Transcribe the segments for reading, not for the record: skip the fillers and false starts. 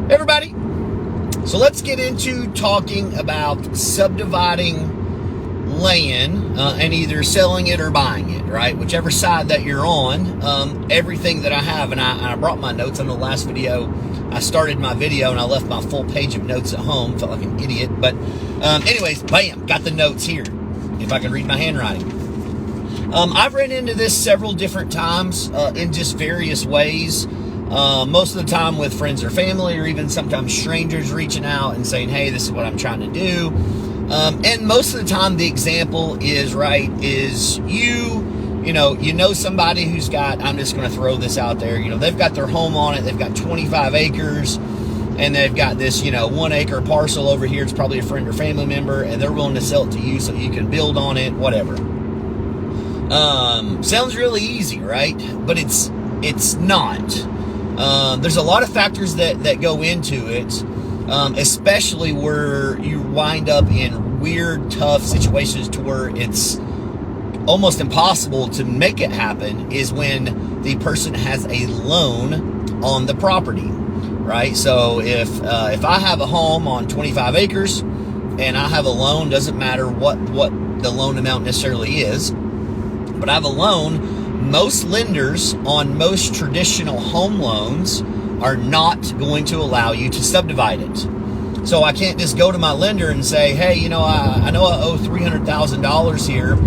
Everybody, so let's get into talking about subdividing land and either selling it or buying it, right? Whichever side that you're on. Everything that I have, and I brought my notes on the last video. I started my video and I left my full page of notes at home. Felt like an idiot, but anyways, bam, got the notes here. If I can read my handwriting. I've ran into this several different times in just various ways. Most of the time with friends or family, or even sometimes strangers reaching out and saying, hey, this is what I'm trying to do. And most of the time the example is, you know somebody who's got, I'm just going to throw this out there, they've got their home on it, they've got 25 acres, and they've got this, 1 acre parcel over here. It's probably a friend or family member, and they're willing to sell it to you so you can build on it, whatever. Sounds really easy, right? But it's not. There's a lot of factors that go into it, especially where you wind up in weird, tough situations to where it's almost impossible to make it happen, is when the person has a loan on the property, right? So if I have a home on 25 acres and I have a loan, doesn't matter what the loan amount necessarily is, but I have a loan, most lenders on most traditional home loans are not going to allow you to subdivide it. So I can't just go to my lender and say, hey, I know I owe $300,000 here.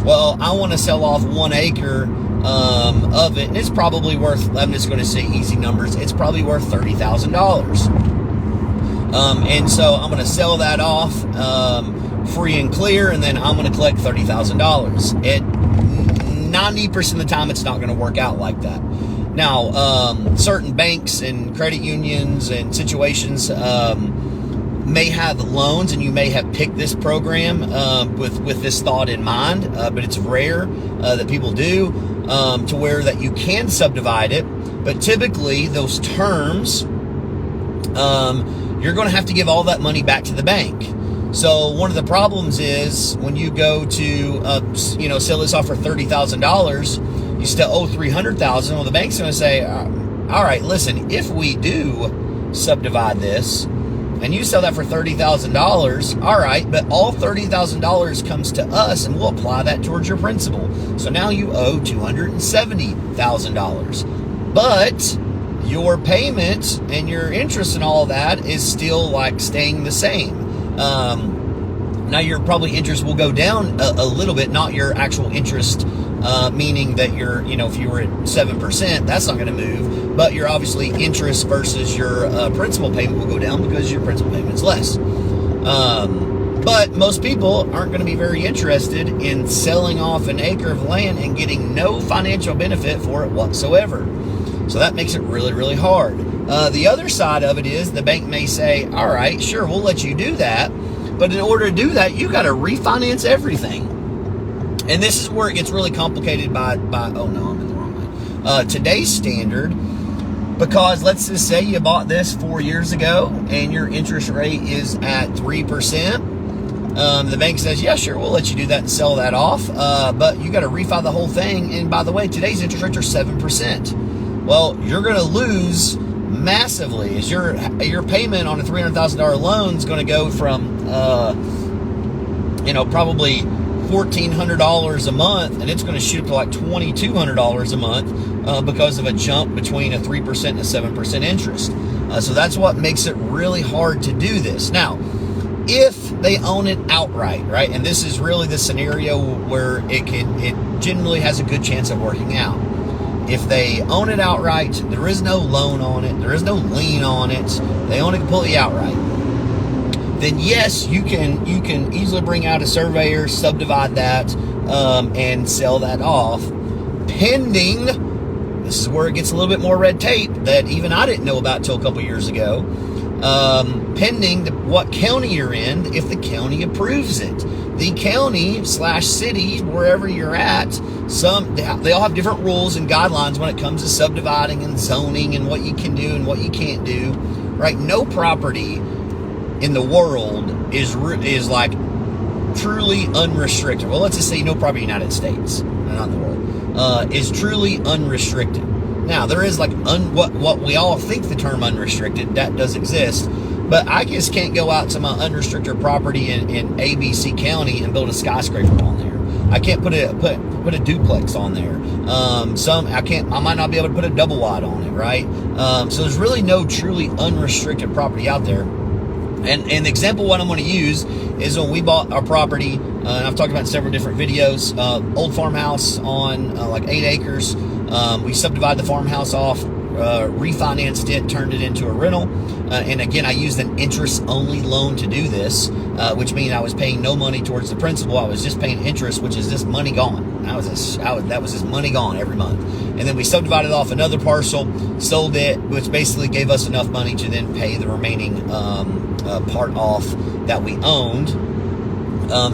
Well, I want to sell off 1 acre of it, and it's probably worth, I'm just going to say easy numbers, it's probably worth $30,000. And so I'm going to sell that off free and clear, and then I'm going to collect $30,000. 90% of the time, it's not going to work out like that. Now, certain banks and credit unions and situations may have loans, and you may have picked this program with this thought in mind, but it's rare that people do, to where that you can subdivide it. But typically, those terms, you're going to have to give all that money back to the bank. So one of the problems is when you go to, sell this off for $30,000, you still owe $300,000. Well, the bank's going to say, all right, listen, if we do subdivide this and you sell that for $30,000, all right, but all $30,000 comes to us and we'll apply that towards your principal. So now you owe $270,000. But your payment and your interest and all that is still like staying the same. Now your probably interest will go down a little bit, not your actual interest, meaning that if you were at 7%, that's not going to move, but your obviously interest versus your principal payment will go down because your principal payment's less. But most people aren't going to be very interested in selling off an acre of land and getting no financial benefit for it whatsoever. So that makes it really, really hard. The other side of it is the bank may say, all right, sure, we'll let you do that. But in order to do that, you got to refinance everything. And this is where it gets really complicated by oh no, I'm in the wrong line. Today's standard, because let's just say you bought this 4 years ago and your interest rate is at 3%. The bank says, yeah, sure, we'll let you do that and sell that off. But you got to refi the whole thing. And by the way, today's interest rates are 7%. Well, you're going to lose massively. As your payment on a $300,000 loan is going to go from probably $1,400 a month, and it's going to shoot up to like $2,200 a month because of a jump between a 3% and a 7% interest. So that's what makes it really hard to do this. Now, if they own it outright, right, and this is really the scenario where it generally has a good chance of working out. If they own it outright, there is no loan on it, there is no lien on it, they own it completely outright, then yes, you can easily bring out a surveyor, subdivide that, and sell that off, pending, this is where it gets a little bit more red tape that even I didn't know about until a couple years ago, pending what county you're in, if the county approves it. The county / city, wherever you're at, they all have different rules and guidelines when it comes to subdividing and zoning and what you can do and what you can't do, right? No property in the world is like truly unrestricted. Well, let's just say no property in the United States, not in the world, is truly unrestricted. Now, there is like what we all think the term unrestricted, that does exist, but I just can't go out to my unrestricted property in ABC County and build a skyscraper on there. I can't put a duplex on there. I might not be able to put a double wide on it, right? So there's really no truly unrestricted property out there. And the example what I'm going to use is when we bought our property, and I've talked about in several different videos, old farmhouse on like 8 acres. We subdivided the farmhouse off, refinanced it, turned it into a rental. And again, I used an interest-only loan to do this, which means I was paying no money towards the principal. I was just paying interest, which is just money gone. That was just money gone every month. And then we subdivided off another parcel, sold it, which basically gave us enough money to then pay the remaining part off that we owned.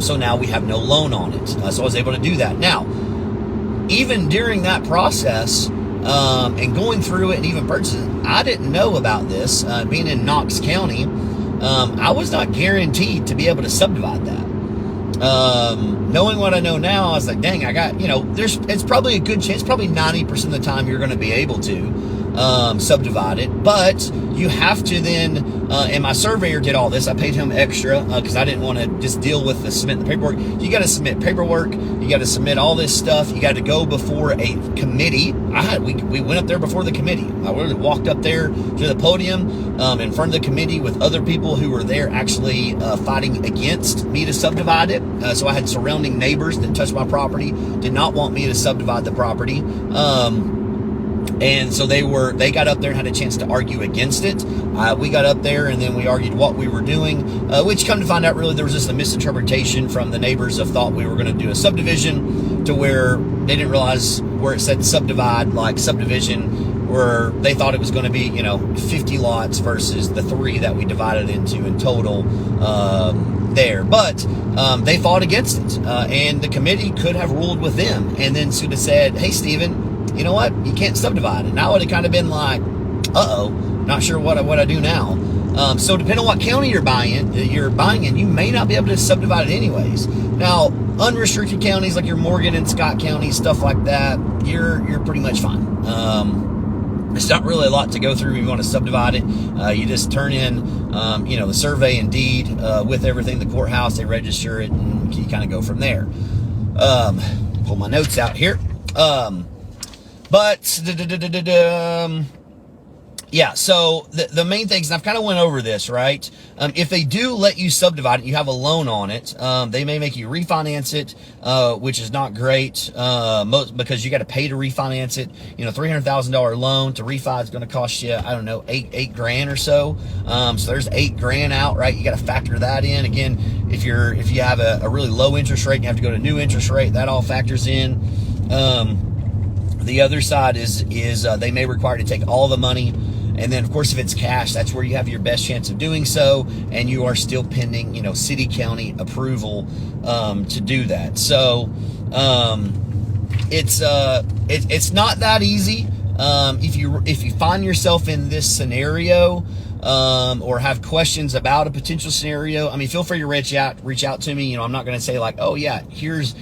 So now we have no loan on it. So I was able to do that. Now, even during that process, and going through it and even purchasing, I didn't know about this. Being in Knox County, I was not guaranteed to be able to subdivide that. Knowing what I know now, I was like, dang, I got, it's probably a good chance, probably 90% of the time you're going to be able to subdivide it, but you have to then, and my surveyor did all this. I paid him extra because I didn't want to just deal with the submitting the paperwork. You got to submit paperwork. You got to submit all this stuff. You got to go before a committee. We went up there before the committee. I literally walked up there to the podium in front of the committee with other people who were there actually fighting against me to subdivide it. So I had surrounding neighbors that touched my property, did not want me to subdivide the property. And so they got up there and had a chance to argue against it. We got up there and then we argued what we were doing, which come to find out really there was just a misinterpretation from the neighbors of thought we were going to do a subdivision to where they didn't realize where it said subdivide, like subdivision, where they thought it was going to be, 50 lots versus the 3 that we divided into in total there. But they fought against it. And the committee could have ruled with them and then should have said, hey, Stephen, you know what? You can't subdivide it. And I would have kind of been like, not sure what I do now. So depending on what county you're buying in, you may not be able to subdivide it anyways. Now, unrestricted counties like your Morgan and Scott counties, stuff like that, you're pretty much fine. It's not really a lot to go through if you want to subdivide it. You just turn in, the survey and deed with everything, the courthouse, they register it, and you kind of go from there. Pull my notes out here. Yeah, so the main things, and I've kind of went over this, right? If they do let you subdivide it, you have a loan on it, they may make you refinance it, which is not great, because you got to pay to refinance it. $300,000 loan to refi is going to cost you, I don't know, eight grand or so. So there's $8,000 out, right? You got to factor that in. Again, if you have a really low interest rate and you have to go to new interest rate, that all factors in. The other side is they may require to take all the money. And then, of course, if it's cash, that's where you have your best chance of doing so. And you are still pending, city, county approval to do that. So it's not that easy. If you find yourself in this scenario, or have questions about a potential scenario, feel free to reach out to me. I'm not going to say like, oh yeah, here's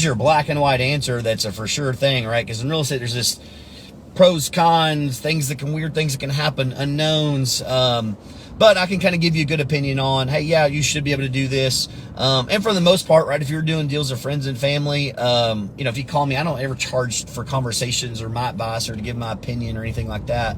your black and white answer that's a for sure thing, right? Because in real estate, there's this pros, cons, weird things that can happen, unknowns. But I can kind of give you a good opinion on, hey, yeah, you should be able to do this. And for the most part, right, if you're doing deals with friends and family, if you call me, I don't ever charge for conversations or my advice or to give my opinion or anything like that.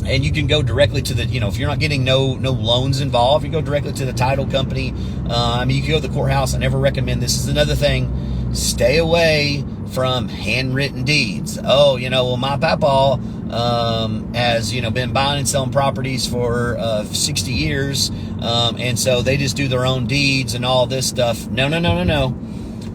And you can go directly to the, if you're not getting no loans involved, you go directly to the title company. You can go to the courthouse. I never recommend this. Is another thing. Stay away from handwritten deeds. Oh, my papa has, been buying and selling properties for 60 years. And so they just do their own deeds and all this stuff. No.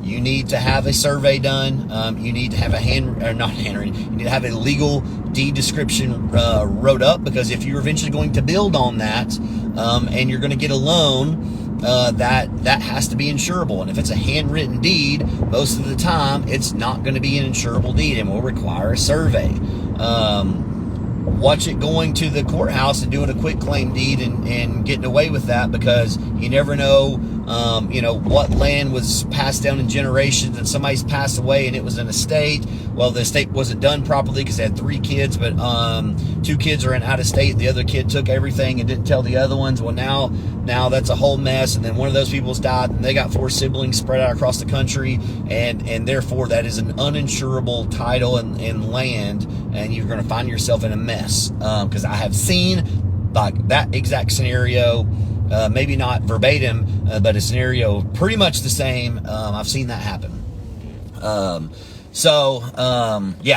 You need to have a survey done. You need to have you need to have a legal deed description wrote up, because if you're eventually going to build on that, and you're going to get a loan, that has to be insurable. And if it's a handwritten deed, most of the time it's not going to be an insurable deed and will require a survey. Watch it going to the courthouse and doing a quick claim deed and getting away with that, because you never know You know, what land was passed down in generations, and somebody's passed away and it was an estate. Well, the estate wasn't done properly because they had 3 kids, but 2 kids are in out of state. The other kid took everything and didn't tell the other ones. Well, now that's a whole mess. And then one of those people's died, and they got 4 siblings spread out across the country, and therefore that is an uninsurable title and land, and you're going to find yourself in a mess. Because I have seen like that exact scenario. Maybe not verbatim, but a scenario pretty much the same. I've seen that happen. Yeah,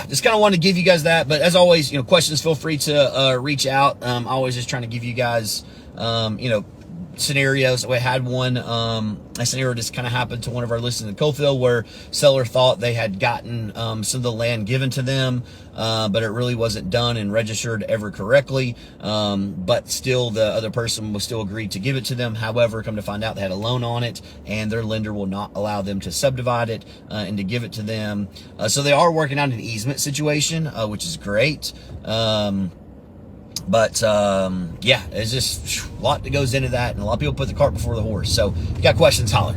just kind of wanted to give you guys that. But as always, you know, questions, feel free to reach out. Always just trying to give you guys, you know, scenarios. We had one, a scenario just kind of happened to one of our listeners in Coalfield, where seller thought they had gotten some of the land given to them, but it really wasn't done and registered ever correctly. But still, the other person was still agreed to give it to them. However, come to find out they had a loan on it, and their lender will not allow them to subdivide it and to give it to them. So they are working out an easement situation, which is great. Yeah, it's just a lot that goes into that, and a lot of people put the cart before the horse. So if you got questions, holler.